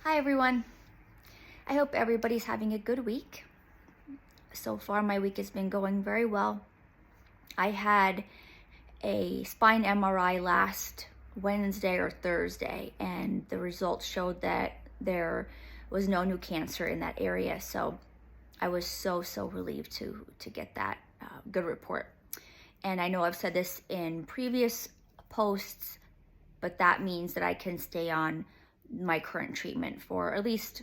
Hi everyone. I hope everybody's having a good week. So far my week has been going very well. I had a spine MRI last Wednesday or Thursday, and the results showed that there was no new cancer in that area. So I was so relieved to get that good report. And I know I've said this in previous posts, but that means that I can stay on my current treatment for at least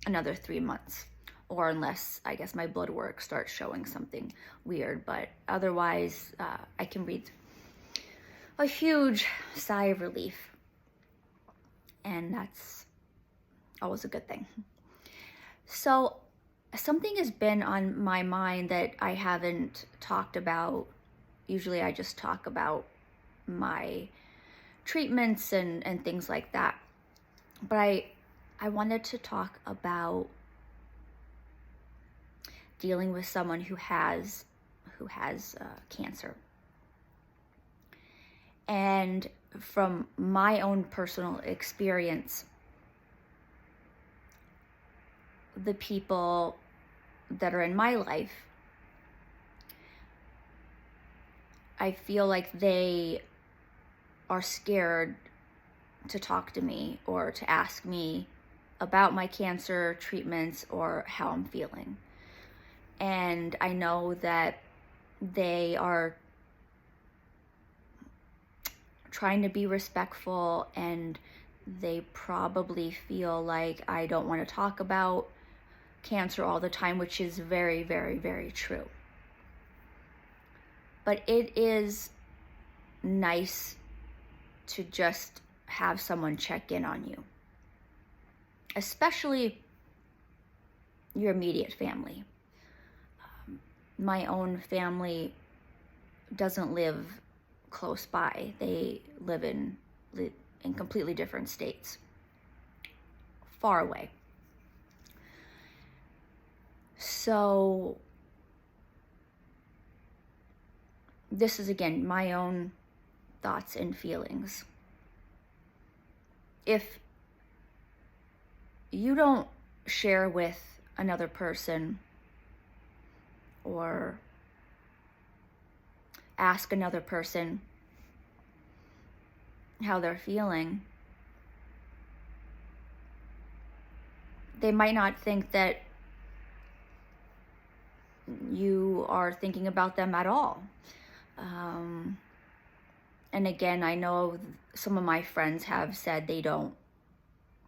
another 3 months, or unless I guess my blood work starts showing something weird. But otherwise, I can breathe a huge sigh of relief, and that's always a good thing. So something has been on my mind that I haven't talked about. Usually I just talk about my treatments and things like that. But I wanted to talk about dealing with someone who has cancer. And from my own personal experience, the people that are in my life, I feel like they are scared to talk to me or to ask me about my cancer treatments or how I'm feeling. And I know that they are trying to be respectful, and they probably feel like I don't want to talk about cancer all the time, which is very true. But it is nice to just have someone check in on you, especially your immediate family. My own family doesn't live close by. They live in completely different states, far away. So this is, again, my own thoughts and feelings. If you don't share with another person or ask another person how they're feeling, they might not think that you are thinking about them at all. And again, I know some of my friends have said they don't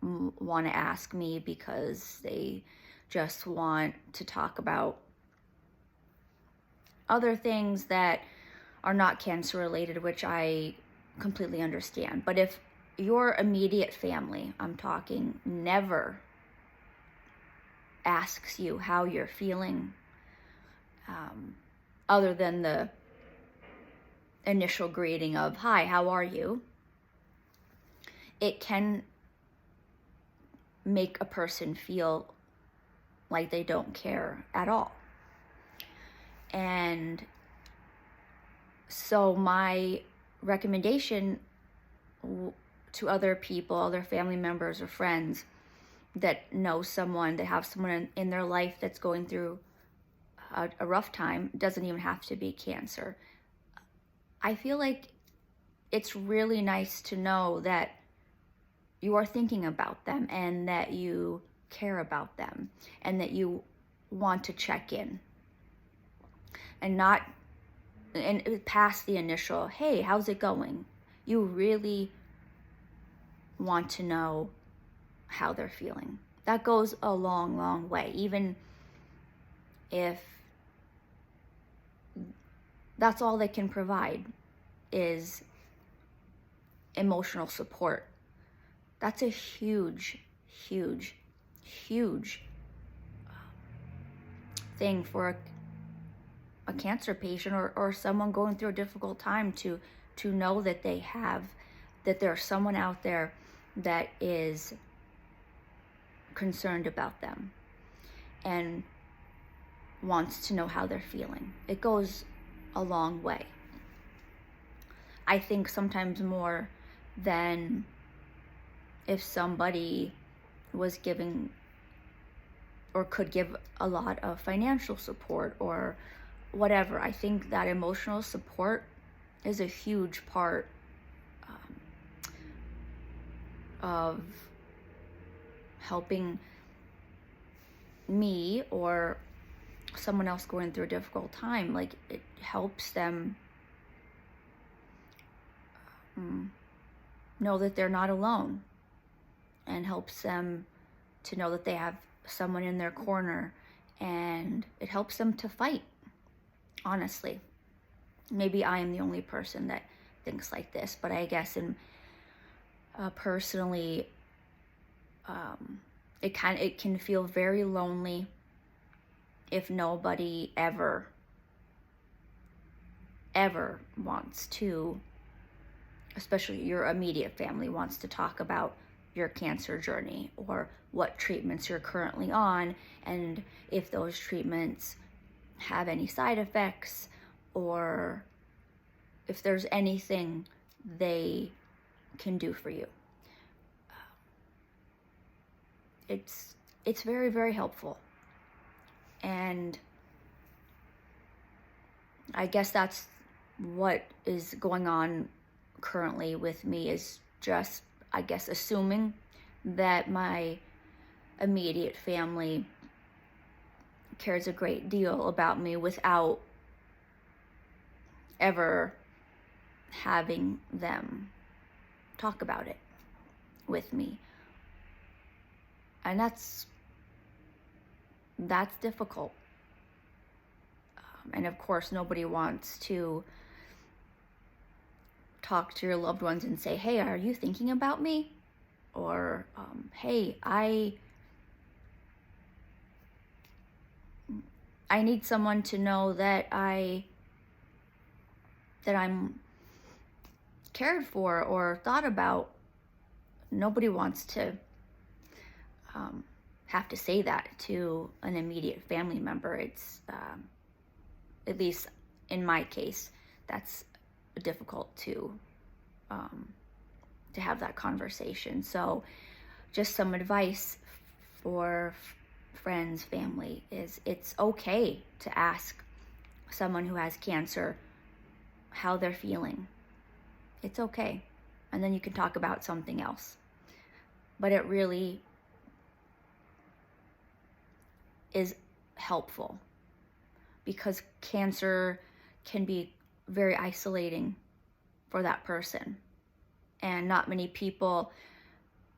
want to ask me because they just want to talk about other things that are not cancer related, which I completely understand. But if your immediate family, I'm talking, never asks you how you're feeling, other than the initial greeting of, "Hi, how are you?" it can make a person feel like they don't care at all. And so my recommendation to other people, other family members or friends that know someone, that have someone in their life that's going through a rough time, doesn't even have to be cancer. I feel like it's really nice to know that you are thinking about them and that you care about them and that you want to check in, and not past the initial, "Hey, how's it going?" You really want to know how they're feeling. That goes a long way, even if that's all they can provide is emotional support. That's a huge thing for a cancer patient or someone going through a difficult time, to know that there's someone out there that is concerned about them and wants to know how they're feeling. It goes a long way. I think sometimes more than if somebody was giving or could give a lot of financial support or whatever. I think that emotional support is a huge part of helping me or someone else going through a difficult time. Like, it helps them know that they're not alone, and helps them to know that they have someone in their corner, and it helps them to fight, honestly. Maybe I am the only person that thinks like this, but I guess personally, it can feel very lonely if nobody ever wants to, especially your immediate family, wants to talk about your cancer journey or what treatments you're currently on, and if those treatments have any side effects, or if there's anything they can do for you. It's very, very helpful. And I guess that's what is going on currently with me, is just, I guess, assuming that my immediate family cares a great deal about me without ever having them talk about it with me. And that's difficult. And of course, nobody wants to talk to your loved ones and say, hey, are you thinking about me? Or, hey, I need someone to know that I'm cared for or thought about. Nobody wants to have to say that to an immediate family member. It's, at least in my case, that's difficult to have that conversation. So just some advice for friends, family, is it's okay to ask someone who has cancer how they're feeling. It's okay. And then you can talk about something else. But it really is helpful, because cancer can be very isolating for that person. And not many people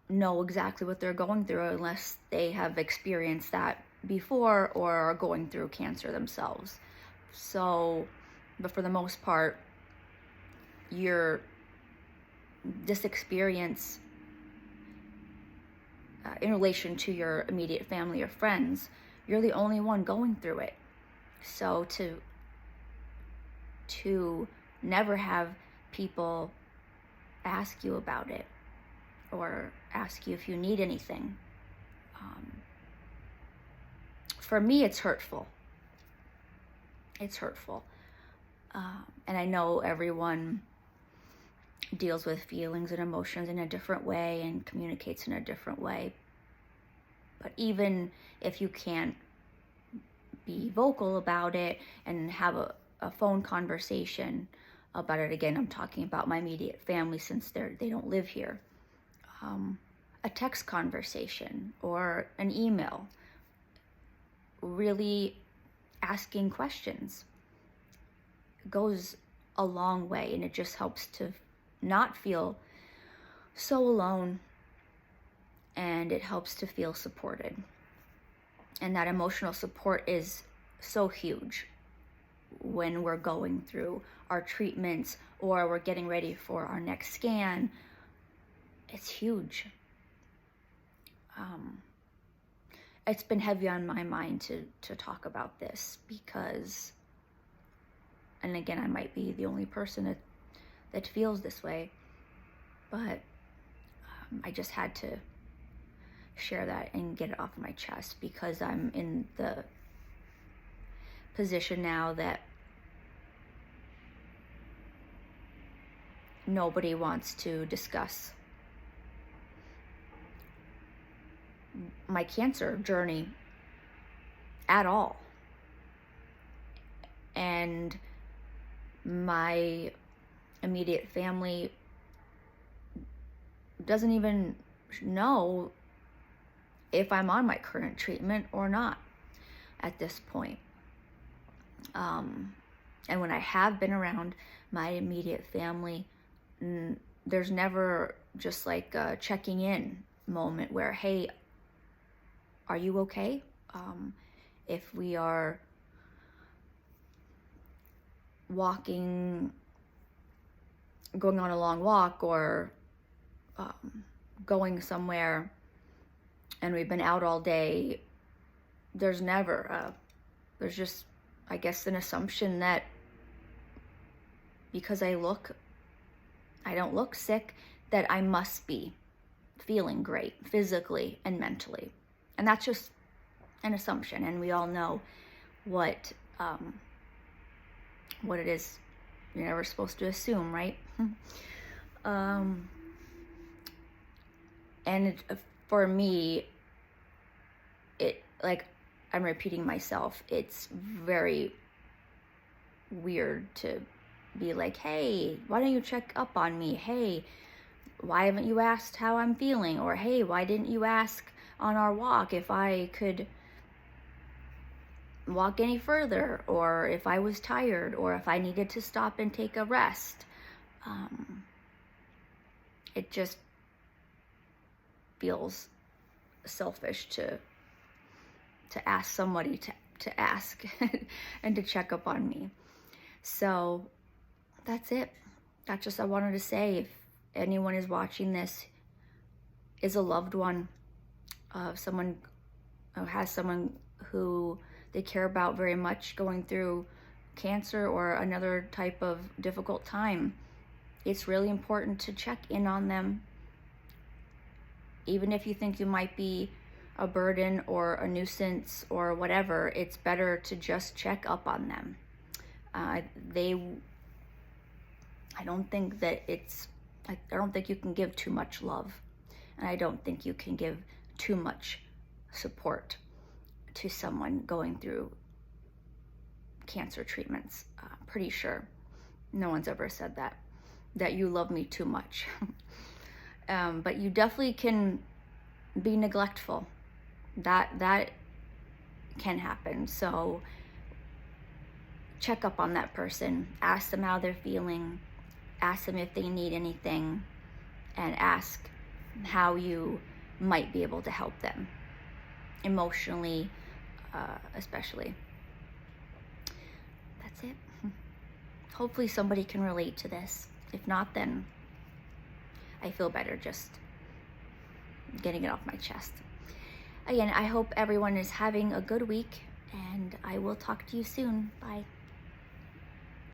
know exactly what they're going through unless they have experienced that before or are going through cancer themselves. So, but for the most part, this experience in relation to your immediate family or friends, you're the only one going through it. So to never have people ask you about it or ask you if you need anything, for me, it's hurtful. It's hurtful. And I know everyone deals with feelings and emotions in a different way and communicates in a different way. But even if you can't be vocal about it and have a phone conversation about it, again, I'm talking about my immediate family since they don't live here, a text conversation or an email, really asking questions goes a long way, and it just helps to not feel so alone, and it helps to feel supported. And that emotional support is so huge when we're going through our treatments or we're getting ready for our next scan. It's huge. It's been heavy on my mind to talk about this because, and again, I might be the only person that feels this way, but I just had to share that and get it off my chest, because I'm in the position now that nobody wants to discuss my cancer journey at all. And my immediate family doesn't even know if I'm on my current treatment or not at this point. And when I have been around my immediate family, there's never just like a checking in moment where, hey, are you okay? If we are walking, going on a long walk, or going somewhere and we've been out all day, there's never, there's just, I guess, an assumption that because I don't look sick, that I must be feeling great physically and mentally. And that's just an assumption. And we all know what it is you're never supposed to assume, right? And for me, it, like, I'm repeating myself, it's very weird to be like, hey, why don't you check up on me? Hey, why haven't you asked how I'm feeling? Or hey, why didn't you ask on our walk if I could walk any further, or if I was tired, or if I needed to stop and take a rest? It just feels selfish to ask somebody to ask and to check up on me. So that's it. That's just, I wanted to say, if anyone is watching this, is a loved one of someone who has someone who they care about very much going through cancer or another type of difficult time, it's really important to check in on them. Even if you think you might be a burden or a nuisance or whatever, it's better to just check up on them. I don't think that I don't think you can give too much love, and I don't think you can give too much support to someone going through cancer treatments. Pretty sure no one's ever said that you love me too much. But you definitely can be neglectful. That can happen. So check up on that person, ask them how they're feeling, ask them if they need anything, and ask how you might be able to help them emotionally, especially. That's it. Hopefully somebody can relate to this. If not, then I feel better just getting it off my chest. Again, I hope everyone is having a good week, and I will talk to you soon. Bye.